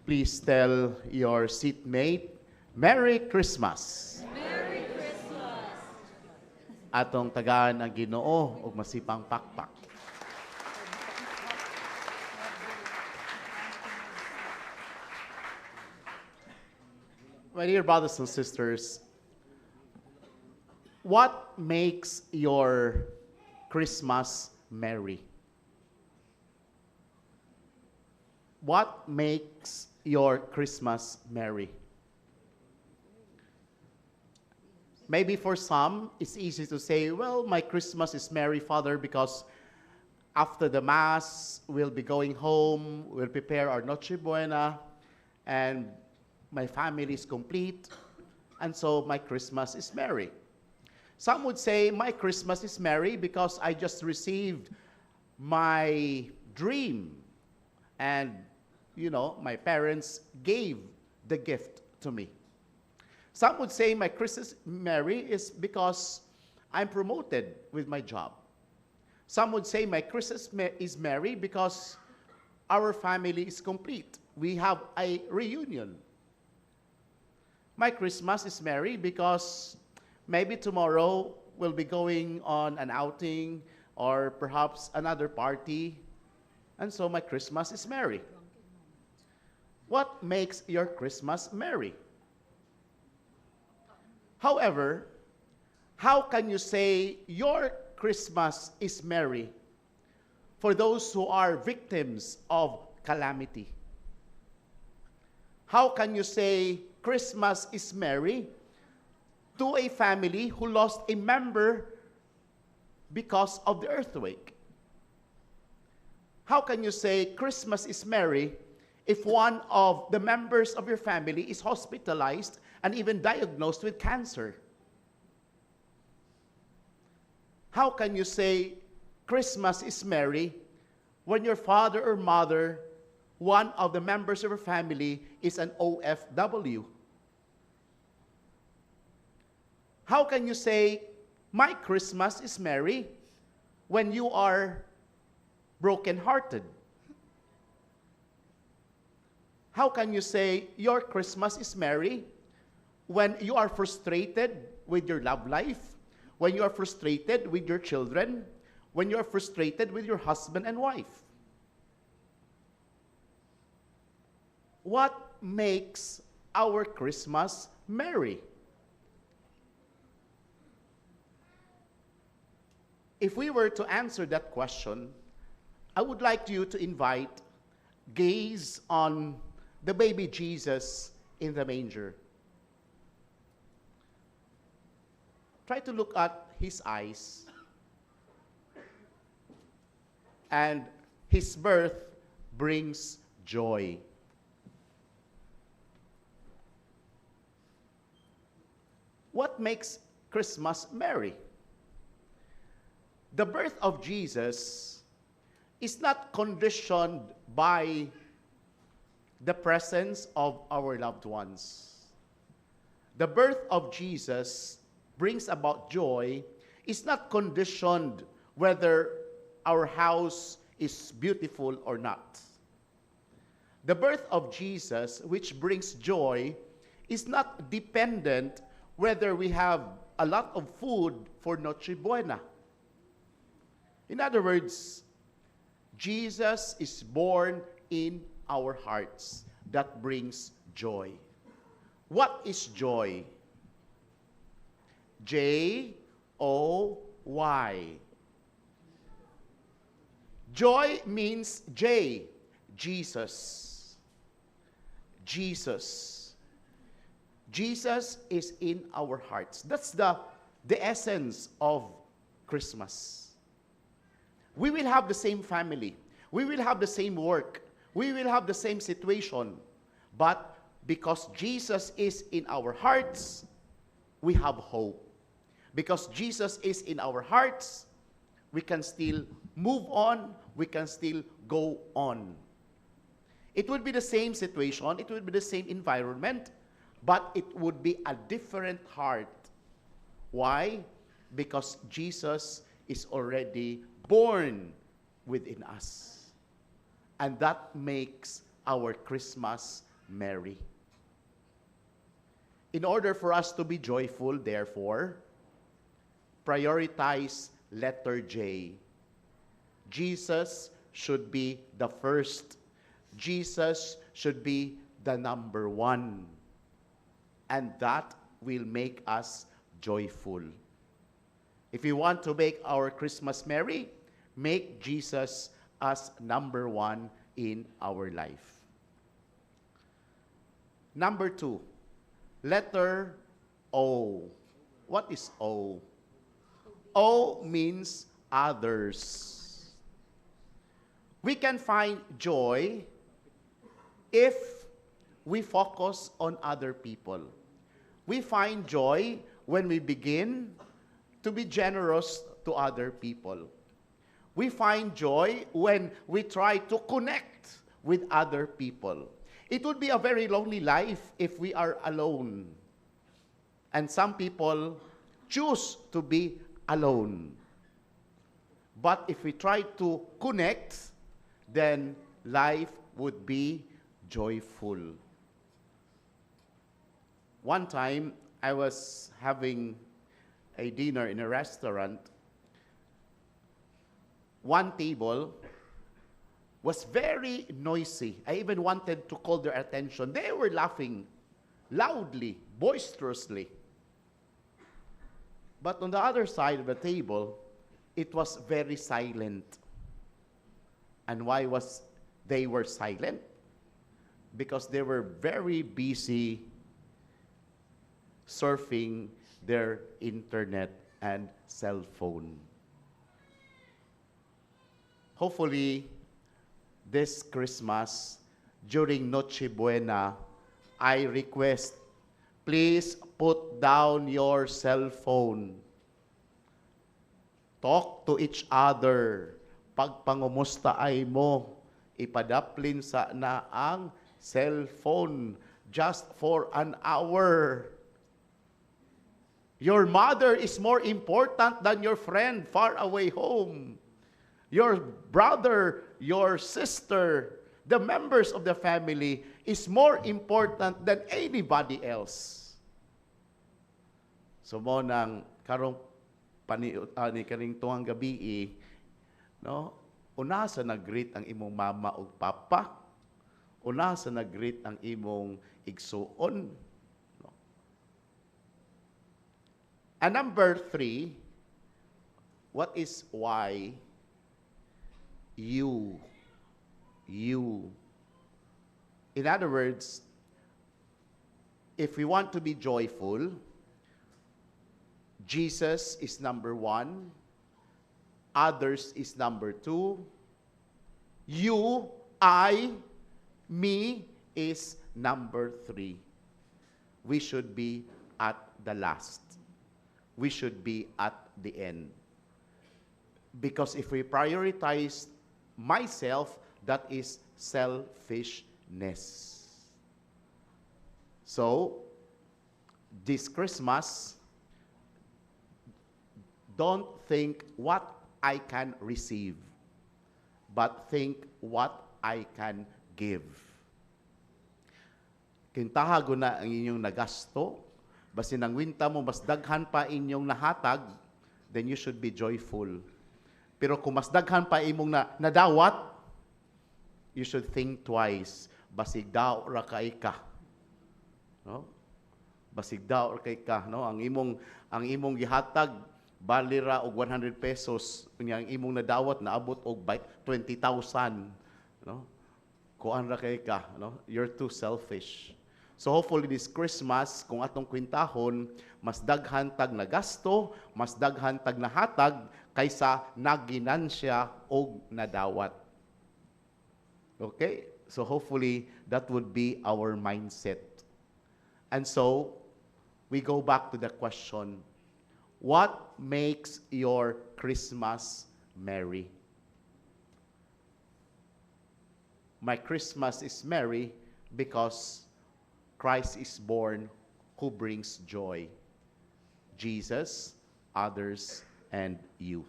Please tell your seatmate, Merry Christmas. Merry Christmas! Atong tagaan ang Ginoo ug masipang pakpak. My dear brothers and sisters, what makes your Christmas merry? What makes your Christmas merry? Maybe for some, it's easy to say, well, my Christmas is merry, Father, because after the Mass, we'll be going home, we'll prepare our Noche Buena, and my family is complete, and so my Christmas is merry. Some would say, my Christmas is merry because I just received my dream, and, my parents gave the gift to me. Some would say my Christmas merry is because I'm promoted with my job. Some would say my Christmas is merry because our family is complete. We have a reunion. My Christmas is merry because maybe tomorrow we'll be going on an outing or perhaps another party, and so my Christmas is merry. What makes your Christmas merry? However, how can you say your Christmas is merry for those who are victims of calamity? How can you say Christmas is merry to a family who lost a member because of the earthquake? How can you say Christmas is merry if one of the members of your family is hospitalized and even diagnosed with cancer? How can you say Christmas is merry when your father or mother, one of the members of your family, is an OFW? How can you say my Christmas is merry when you are brokenhearted? How can you say your Christmas is merry when you are frustrated with your love life, when you are frustrated with your children, when you are frustrated with your husband and wife? What makes our Christmas merry? If we were to answer that question, I would like you to gaze on the baby Jesus in the manger. Try to look at his eyes. And his birth brings joy. What makes Christmas merry? The birth of Jesus is not conditioned by the presence of our loved ones. The birth of Jesus brings about joy is not conditioned whether our house is beautiful or not. The birth of Jesus, which brings joy, is not dependent whether we have a lot of food for Noche Buena. In other words, Jesus is born in our hearts. That brings joy. What is joy? Joy. Joy means J, Jesus. Jesus. Jesus is in our hearts. That's the essence of Christmas. We will have the same family. We will have the same work. We will have the same situation. But because Jesus is in our hearts, we have hope. Because Jesus is in our hearts, we can still move on. We can still go on. It would be the same situation. It would be the same environment. But it would be a different heart. Why? Because Jesus is already born within us. And that makes our Christmas Mary. In order for us to be joyful, therefore, prioritize letter J. Jesus should be the first. Jesus should be the number one. And that will make us joyful. If you want to make our Christmas merry, make Jesus as number one in our life. Number 2, letter O. What is O? O means others. We can find joy if we focus on other people. We find joy when we begin to be generous to other people. We find joy when we try to connect with other people. It would be a very lonely life if we are alone. And some people choose to be alone. But if we try to connect, then life would be joyful. One time, I was having a dinner in a restaurant. One table was very noisy. I even wanted to call their attention. They were laughing loudly, boisterously. But on the other side of the table, it was very silent. And why was they were silent? Because they were very busy surfing their internet and cell phone. Hopefully, this Christmas, during Noche Buena, I request, please put down your cell phone. Talk to each other. Pag pangumusta ay mo, ipadaplin sa na ang cellphone just for an hour. Your mother is more important than your friend far away home. Your brother, your sister, the members of the family is more important than anybody else. So mo nang karong ni kaning tuwang gabi no? Una sa nag-greet ang imong mama ug papa. Una sa nag-greet ang imong igsuon. No? And number 3, what is why? You. In other words, if we want to be joyful, Jesus is number 1, others is number 2, you, I, me is number 3. We should be at the last. We should be at the end. Because if we prioritize myself, that is selfishness. So, this Christmas, don't think what I can receive, but think what I can give. Kintahago na ang inyong nagasto, basin ang winta mo, mas daghan pa inyong nahatag, then you should be joyful. Pero kung mas daghan pa imong nadawat, you should think twice. Basig daw ra kay ka. No? Basig daw ra kay ka, no? Ang imong gihatag bali ra og 100 pesos, unya ang imong nadawat naabot og 20,000, no? Kuan ra kay ka, no? You're too selfish. So hopefully this Christmas, kung atong kwintahon, mas daghan tag nagasto, mas daghan tag nahatag, kaysa naginansya o nadawat. Okay? So hopefully, that would be our mindset. And so, we go back to the question, what makes your Christmas merry? My Christmas is merry because Christ is born who brings joy. Jesus, others, and you.